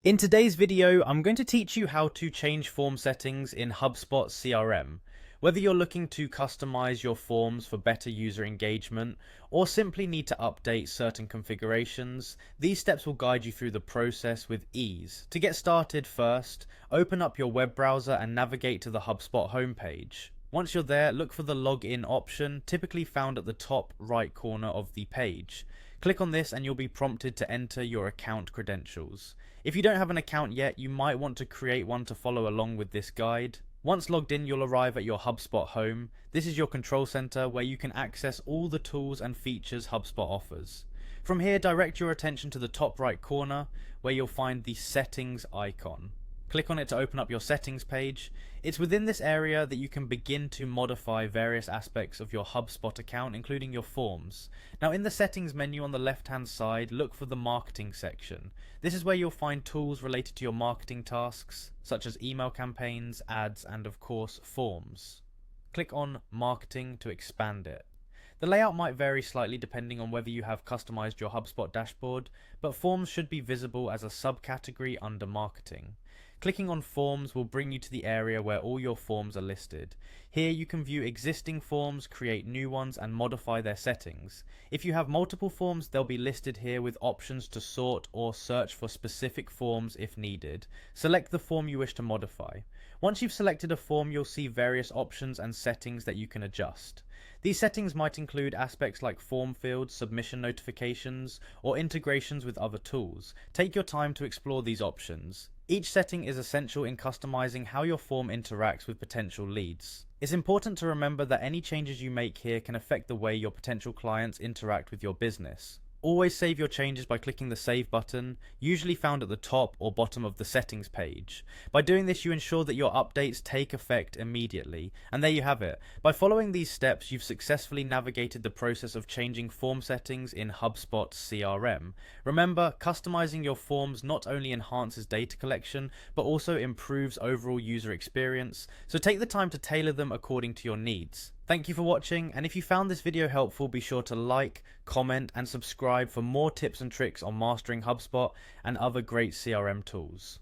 In today's video, I'm going to teach you how to change form settings in HubSpot CRM. Whether you're looking to customize your forms for better user engagement or simply need to update certain configurations, these steps will guide you through the process with ease. To get started first, open up your web browser and navigate to the HubSpot homepage. Once you're there, look for the login option, typically found at the top right corner of the page. Click on this and you'll be prompted to enter your account credentials. If you don't have an account yet, you might want to create one to follow along with this guide. Once logged in, you'll arrive at your HubSpot home. This is your control center where you can access all the tools and features HubSpot offers. From here, direct your attention to the top right corner where you'll find the settings icon. Click on it to open up your settings page. It's within this area that you can begin to modify various aspects of your HubSpot account, including your forms. Now, in the settings menu on the left hand side, look for the marketing section. This is where you'll find tools related to your marketing tasks, such as email campaigns, ads, and of course, forms. Click on marketing to expand it. The layout might vary slightly depending on whether you have customized your HubSpot dashboard, but forms should be visible as a subcategory under marketing. Clicking on forms will bring you to the area where all your forms are listed. Here you can view existing forms, create new ones, and modify their settings. If you have multiple forms, they'll be listed here with options to sort or search for specific forms if needed. Select the form you wish to modify. Once you've selected a form, you'll see various options and settings that you can adjust. These settings might include aspects like form fields, submission notifications, or integrations with other tools. Take your time to explore these options. Each setting is essential in customizing how your form interacts with potential leads. It's important to remember that any changes you make here can affect the way your potential clients interact with your business. Always save your changes by clicking the Save button, usually found at the top or bottom of the settings page. By doing this, you ensure that your updates take effect immediately. And there you have it. By following these steps, you've successfully navigated the process of changing form settings in HubSpot CRM. Remember, customizing your forms not only enhances data collection, but also improves overall user experience. So take the time to tailor them according to your needs. Thank you for watching, and if you found this video helpful, be sure to like, comment, and subscribe for more tips and tricks on mastering HubSpot and other great CRM tools.